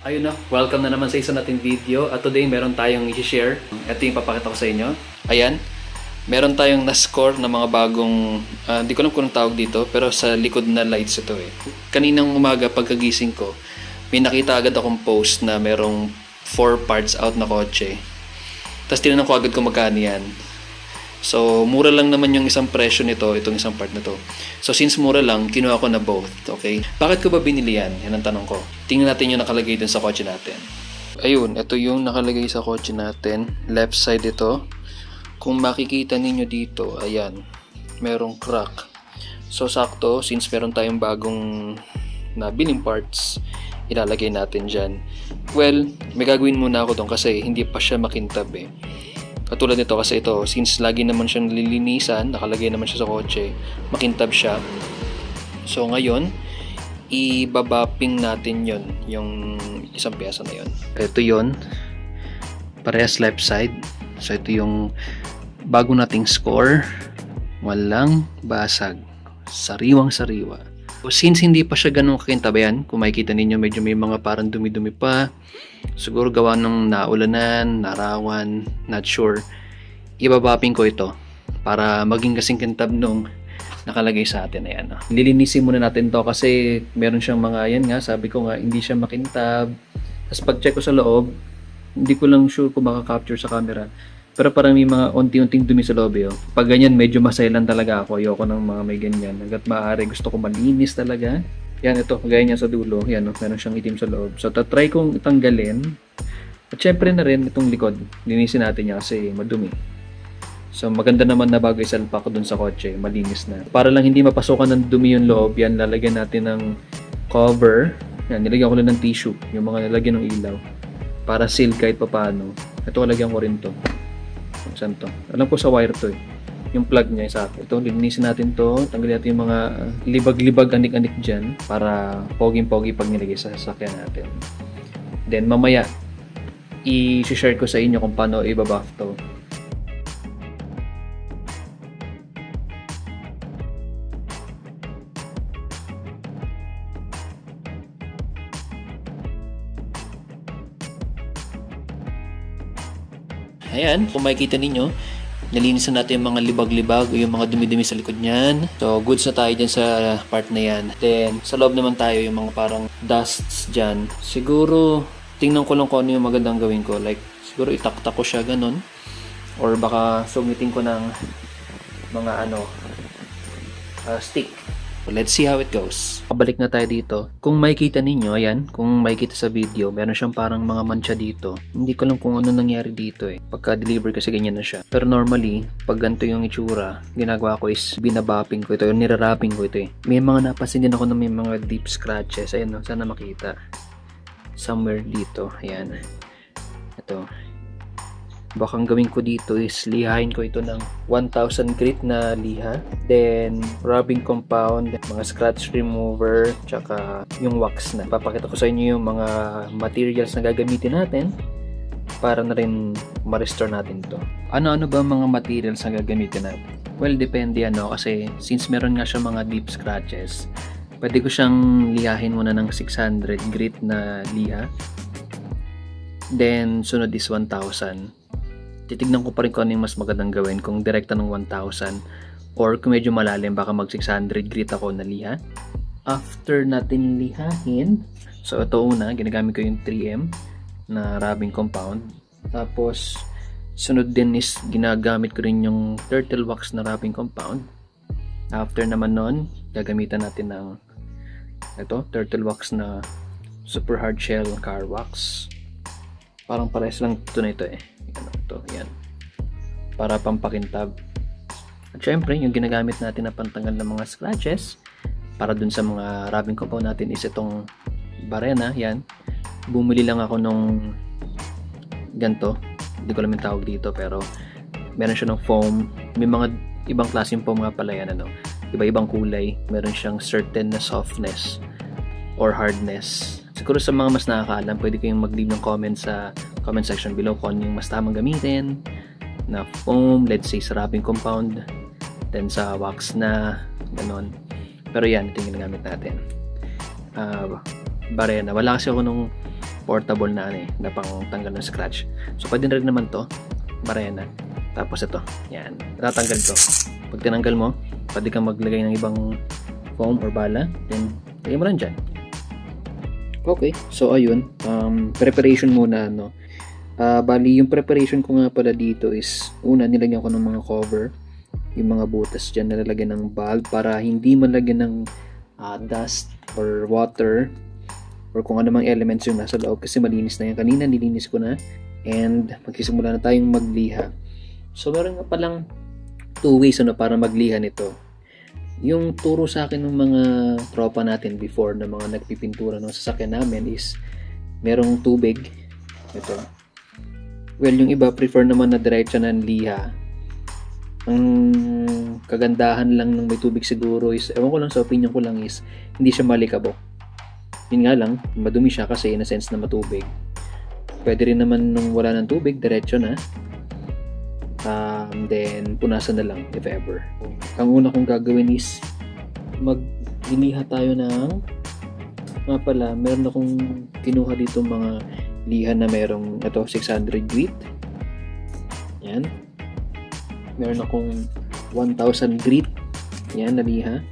Ayun na, welcome na naman sa isa nating video at today meron tayong i-share. Ito yung papakita ko sa inyo. Ayan, meron tayong na-score na mga bagong, hindi ko alam kung anong tawag dito, pero sa likod na lights ito eh. Kaninang umaga pagkagising ko, may nakita agad akong post na merong 4 parts out na kotse. Tapos tinanong ko agad kung magkano yan. So, mura lang naman yung isang presyo nito, itong isang part na to. So, since mura lang, kinuha ko na both, okay? Bakit ko ba binili yan? Yan ang tanong ko. Tingnan natin yung nakalagay dun sa kotse natin. Ayun, ito yung nakalagay sa kotse natin. Left side ito. Kung makikita ninyo dito, ayan, merong crack. So, sakto, since meron tayong bagong nabiling parts, ilalagay natin dyan. Well, may gagawin muna ako doon kasi hindi pa siya makintab eh. Katulad nito kasi ito, since lagi naman siyang lilinisan, nakalagay naman siya sa kotse, makintab siya. So ngayon, ibabapping natin yon yung isang piyesa na yon. Ito yon, parehas left side. So ito yung bago nating score, walang basag, sariwang sariwa. So, since hindi pa siya ganun kakintab, yan, kung makikita ninyo medyo may mga parang dumi-dumi pa, siguro gawa ng naulanan, narawan, not sure, ibabapping ko ito para maging kasing kintab nung nakalagay sa atin. Ayan, no? Lilinisin muna natin to kasi meron siyang mga, yan nga, sabi ko nga, hindi siya makintab. Tapos pag check ko sa loob, hindi ko lang sure kung maka-capture sa camera, pero parang may mga unti-unting dumi sa loob eh. Pag ganyan, medyo masailan talaga ako. Ayoko ng mga may ganyan. Hanggat maaari, gusto ko malinis talaga. Yan, ito. Gaya niya sa dulo. Yan, no? Meron siyang itim sa loob. So, try kong itanggalin. At syempre na rin, itong likod. Linisin natin niya kasi madumi. So, maganda naman na bago isalpak ko dun sa kotse. Malinis na. Para lang hindi mapasukan ng dumi yung loob, yan, lalagyan natin ng cover. Yan, nilagyan ko lang ng tissue. Yung mga nilagyan ng ilaw. Para seal kahit papaano. Ito, lagyan ko rin to. Saan to? Alam ko sa wire to eh. Yung plug niya sa akin. Ito, linisin natin to. Tanggalin natin yung mga libag-libag, anik-anik dyan para poging-pogi pag nilagay sa sasakyan natin. Then, mamaya, i-share ko sa inyo kung paano i-buff to. Ayan, kung makikita ninyo, nalinisan natin yung mga libag-libag o yung mga dumi-dumi sa likod niyan. So, goods na tayo dyan sa part na yan. Then, sa loob naman tayo yung mga parang dusts dyan. Siguro, tingnan ko lang kung ano yung magandang gawin ko. Like, siguro itaktak ko siya ganun. Or baka sumitin ko ng mga stick. So, let's see how it goes. Pabalik na tayo dito. Kung makikita ninyo, ayan, kung makikita sa video, meron siyang parang mga mancha dito. Hindi ko alam kung ano nangyari dito eh. Pagka-deliver kasi ganyan na siya. Pero normally, pag ganito yung itsura, ginagawa ko is binabapping ko ito, nirarapping ko ito eh. May mga napansin din ako na may mga deep scratches. Ayan, no? Sana makita. Somewhere dito. Ayan. Ito. Baka ang gawin ko dito is lihain ko ito ng 1000 grit na liha. Then, rubbing compound, mga scratch remover, tsaka yung wax na. Papakita ko sa inyo yung mga materials na gagamitin natin para na rin ma-restore natin to. Ano-ano ba mga materials na gagamitin natin? Well, depende kasi since meron nga siya mga deep scratches, pwede ko siyang lihahin muna ng 600 grit na liha. Then, sunod is 1000. Titignan ko pa rin kung ano yung mas magandang gawin, kung direkta ng 1,000 or kung medyo malalim baka mag 600 grit ako na liha. After natin lihahin, so ito una, ginagamit ko yung 3M na rubbing compound. Tapos sunod din is ginagamit ko rin yung turtle wax na rubbing compound. After naman nun, gagamitan natin ng ito, turtle wax na super hard shell car wax. Parang pares lang ito na ito eh. Ito, yan. Para pampakintab. At syempre, yung ginagamit natin na pantanggal ng mga scratches para dun sa mga rubbing compound natin is itong Barena, yan. Bumili lang ako nung ganito. Hindi ko alam yung tawag dito pero meron siya ng foam. May mga ibang klaseng foam nga pala yan, iba-ibang kulay. Meron siyang certain na softness or hardness. Siguro sa mga mas nakakaalam, pwede kayong mag-leave ng comment sa comment section below kung yung mas tamang gamitin na foam, let's say sa rubbing compound, then sa wax na ganon. Pero yan, ito yung ginagamit natin. Barena. Wala kasi ako nung portable na na pang tanggal ng scratch. So pwede rin naman to, Barena. Tapos ito, yan, tatanggal ko. Pag tinanggal mo, pwede kang maglagay ng ibang foam or bala, then lagay mo lang dyan. Okay, so ayun, preparation muna, no. Bali, yung preparation ko nga pala dito is, una, nilagyan ko ng mga cover, yung mga butas dyan, nalalagyan ng bulb para hindi malagyan ng dust or water or kung ano mang elements yung nasa loob, kasi malinis na yan. Kanina nilinis ko na, and magsisimula na tayong magliha. So meron nga palang 2 ways para magliha nito. Yung turo sa akin ng mga tropa natin before na mga nagpipintura ng sasakyan namin is merong tubig. Ito. Well, yung iba prefer naman na diretso ng liha. Ang kagandahan lang ng may tubig siguro is, ewan ko lang, sa opinion ko lang is, hindi siya malikabok. Yun nga lang, madumi siya kasi in a sense na matubig. Pwede rin naman nung wala ng tubig, diretso na. Then punasan na lang if ever. Ang una kong gagawin is magliliha tayo ng meron akong kinuha dito mga liha na merong ito 600 grit. Yan. Meron akong 1000 grit. Yan na liha.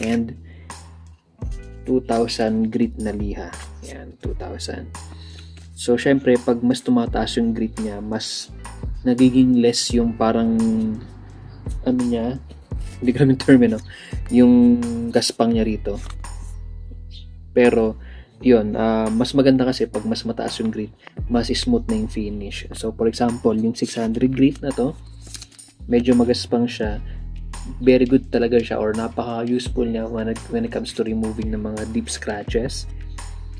And 2000 grit na liha. Yan, 2000. So syempre pag mas tumataas yung grit niya, mas nagiging less yung parang niya, hindi ko namin term yung gaspang niya rito. Pero yun, mas maganda kasi pag mas mataas yung grit, mas smooth na yung finish. So for example, yung 600 grit na to, medyo magaspang siya, very good talaga siya, or napaka useful niya when it comes to removing ng mga deep scratches.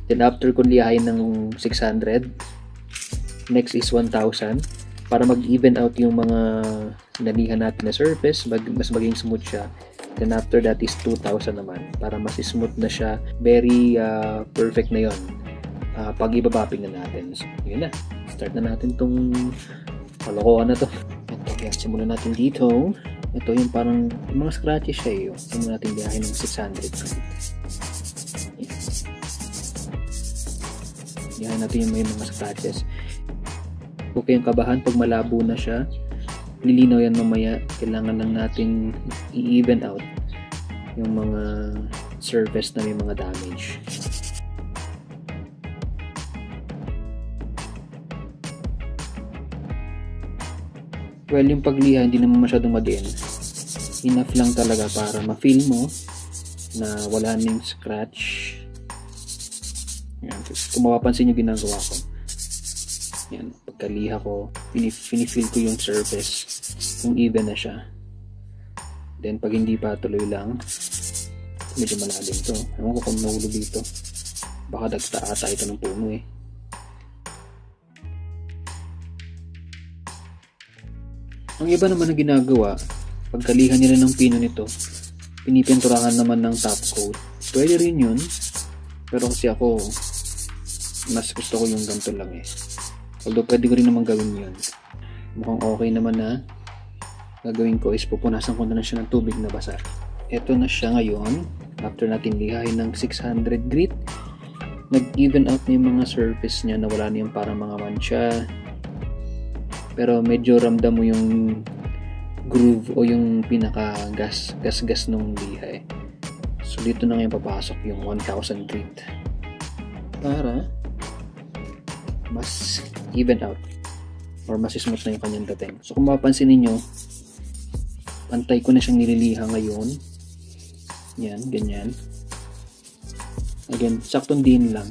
Then after kung lihain ng 600, next is 1000 para mag-even out yung mga nalihan natin na surface, mas maging smooth siya. Then after that is 2000 naman, para mas smooth na siya, very perfect na yon pag ibabapping na natin. So yun na, start na natin tong kalokohan na to. Ito, kaya simulan natin dito. Ito yung parang yung mga scratches siya yun. Simulan natin biyahin ng 600. Biyahin natin yung may mga scratches. Huwag kayong kabahan pag malabo na siya. Lilinaw yan mamaya. Kailangan lang natin i-even out yung mga surface na may mga damage. Well, yung pagliha hindi naman masyadong madiin. Enough lang talaga para ma-feel mo na wala nang scratch. Yan. Kung mapapansin nyo ginagawa ko. Yan, pagkaliha ko, pinifeel ko yung surface, yung even na siya. Then pag hindi pa, tuloy lang. Medyo malalim to. Ewan ko kung nahulog dito. Baka dagta ata ito ng puno eh. Ang iba naman na ginagawa, pagkalihan nila ng pino nito, pinipinturahan naman ng top coat. Pwede rin yun, pero kasi ako, mas gusto ko yung ganito lang eh. Although pwede ko rin naman gawin yun. Mukhang okay naman na. Gagawin ko is pupunasan ko na siya ng tubig na basa. Ito na siya ngayon. After natin lihain ng 600 grit, nag-even out na yung mga surface niya na wala na yung parang mga mancha. Pero medyo ramdam mo yung groove o yung pinaka-gas nung liha eh. So dito na ngayon papasok yung 1000 grit. Para mas even out or mas smooth na yung kanyang dating. So kung mapapansin niyo, pantay ko na siyang nililiha ngayon. Yan, ganyan. Again, saktong din lang.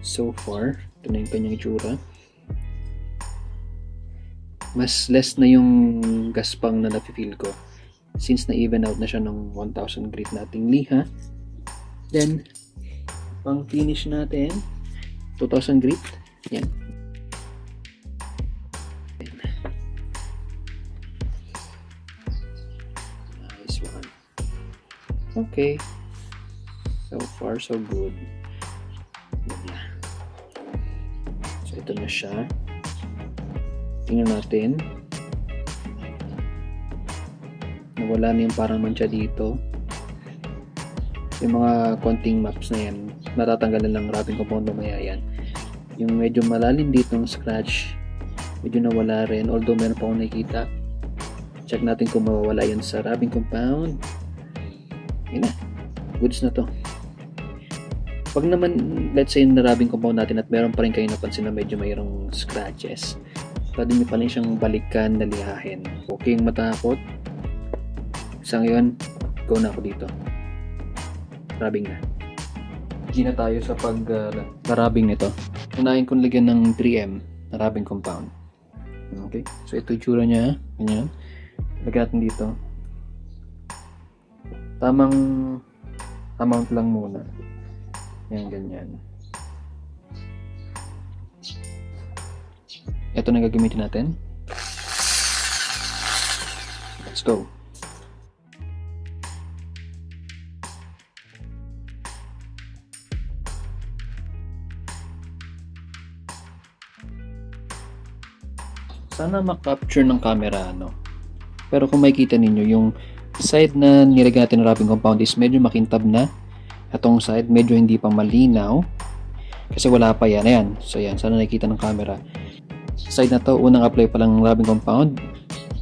So far, ito na yung kanyang itsura. Mas less na yung gaspang na nafe-feel ko since na even out na siya ng 1000 grit nating liha. Then pang finish natin 2000 grit. Yan. Nice one. Okay. So far so good. So ito na siya. Tingnan natin. Nawala na yung parang mancha dito. Yung mga konting maps na yan, natatanggalan lang wrapping compound mamaya yan. Yung medyo malalim dito ng scratch, medyo nawala rin, although meron pa akong nakikita. Check natin kung mawawala yan sa wrapping compound. Yun na, goods na to. Pag naman, let's say, na-wrapping compound natin at meron pa rin kayo napansin na medyo mayroong scratches, pwede nyo pa rin siyang balikan na lihahin. Okay yung matakot. Sa ngayon, go na ako dito. Wrapping na. Hindi na tayo sa pag-wrapping nito. Unahin kong lagyan ng 3M na wrapping compound. Okay? So, ito yung tsura niya. Ganyan. Lagyan natin dito. Tamang amount lang muna. Yan, ganyan. Ito na gagamitin natin. Let's go. Sana makapture ng camera, no? Pero kung makikita ninyo, yung side na nilagyan natin ng wrapping compound is medyo makintab na. Itong side, medyo hindi pa malinaw. Kasi wala pa yan. Ayan. So, yan. Sana nakikita ng camera. Side na to, unang apply pa lang wrapping compound.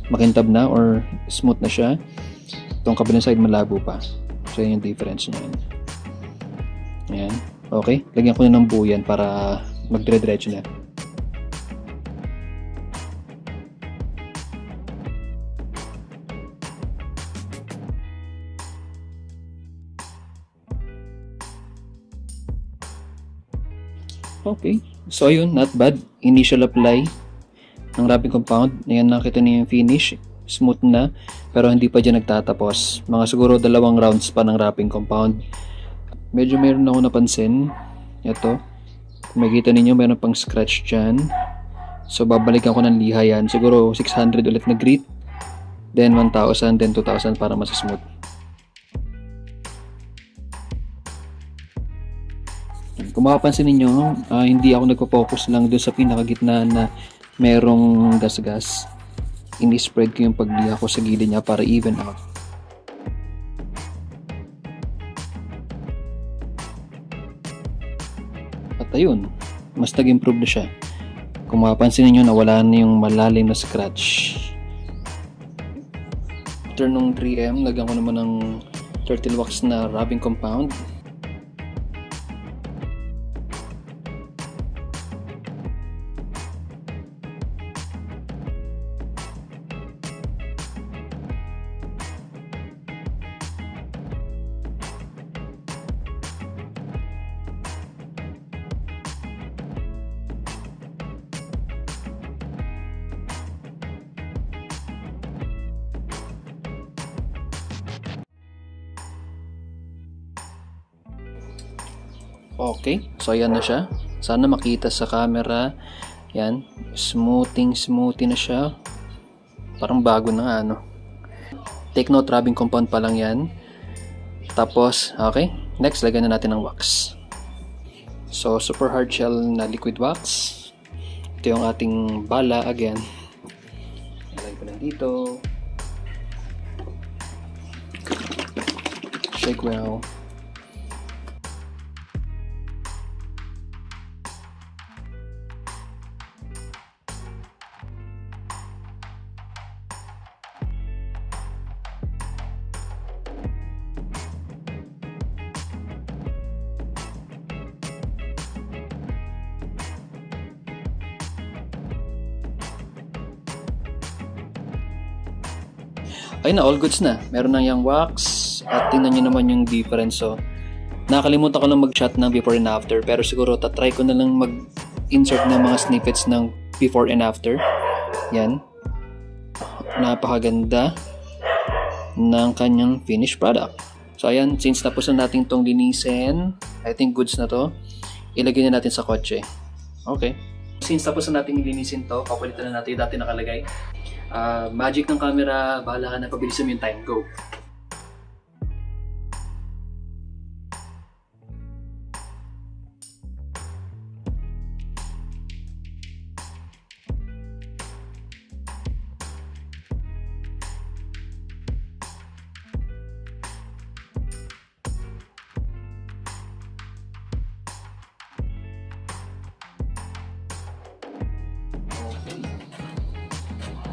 Makintab na or smooth na siya. Itong kabilang side, malabo pa. So, yan yung difference niya. Ayan. Okay. Lagyan ko na ng buo yan para magdire-diretso na. Okay. So, ayun. Not bad. Initial apply ng wrapping compound. Ayan, nakita niyo yung finish. Smooth na. Pero hindi pa dyan nagtatapos. Mga siguro 2 rounds pa ng wrapping compound. Medyo mayroon ako napansin. Ito. Kung makikita ninyo, mayroon pang scratch dyan. So, babalikan ko ng liha yan. Siguro 600 ulit na grit. Then 1,000. Then 2,000 para mas smooth. Kung makapansin ninyo, hindi ako nagpo-focus lang doon sa pinakagitna na merong gas-gas. Ini-spread ko yung pagliha ko sa gilid niya para even out. At ayun, mas nag-improve na siya. Kung makapansin ninyo, nawala na yung malalim na scratch. After nung 3M, lagyan ko naman ng turtle wax na wrapping compound. Okay, so ayan na siya. Sana makita sa camera. Yan, smoothing na siya. Parang bago na nga, ano. Take note, wrapping compound pa lang yan. Tapos, okay, next, lagyan na natin ng wax. So, super hard shell na liquid wax. Ito yung ating bala again. Lagay ko lang dito. Shake well. Ayun na, all goods na. Meron na yung wax. At tingnan nyo naman yung difference. So, nakalimutan ko lang mag-shot ng before and after. Pero siguro, tatry ko na lang mag-insert ng mga snippets ng before and after. Yan. Napakaganda ng kanyang finished product. So, ayan. Since tapos na natin itong linisin, I think goods na to. Ilagay na natin sa kotse. Okay. Since tapos na natin linisin to, papalitan na natin yung dati nakalagay. Magic ng camera, bahala ka na, pabilisan mo yung time. Go!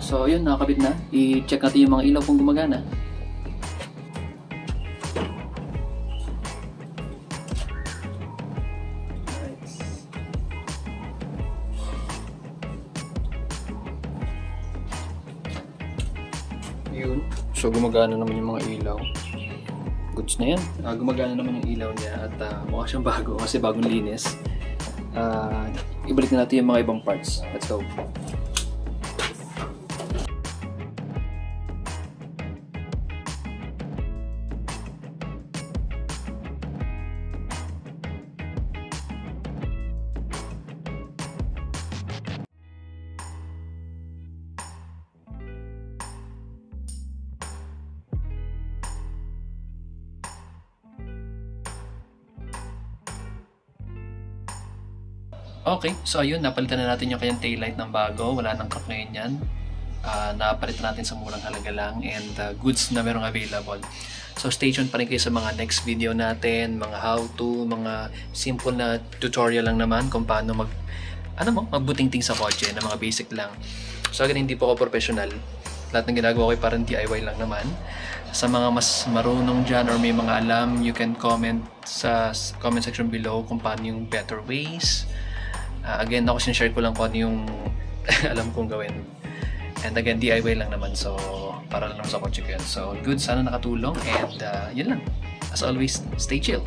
So yun, nakakabit na. I-check natin yung mga ilaw kung gumagana. Yun. So gumagana naman yung mga ilaw. Goods na yan. Gumagana naman yung ilaw niya at mukha siyang bago kasi bagong linis. Ibalik na natin yung mga ibang parts. Let's go. Okay, so ayun, napalitan na natin yung kanyang taillight ng bago. Wala nang crack ngayon yan. Napalitan natin sa murang halaga lang and goods na merong available. So stay tuned pa rin kayo sa mga next video natin, mga how-to, mga simple na tutorial lang naman kung paano magbuting-ting sa kotse na mga basic lang. So again, hindi po ako professional. Lahat ng ginagawa ko ay parang DIY lang naman. Sa mga mas marunong dyan or may mga alam, you can comment sa comment section below kung paano yung better ways. Again, ako sinashare ko lang kung ano yung alam kong gawin. And again, DIY lang naman. So, para lang sa kotse ko yan. So, good. Sana nakatulong. And yun lang. As always, stay chill.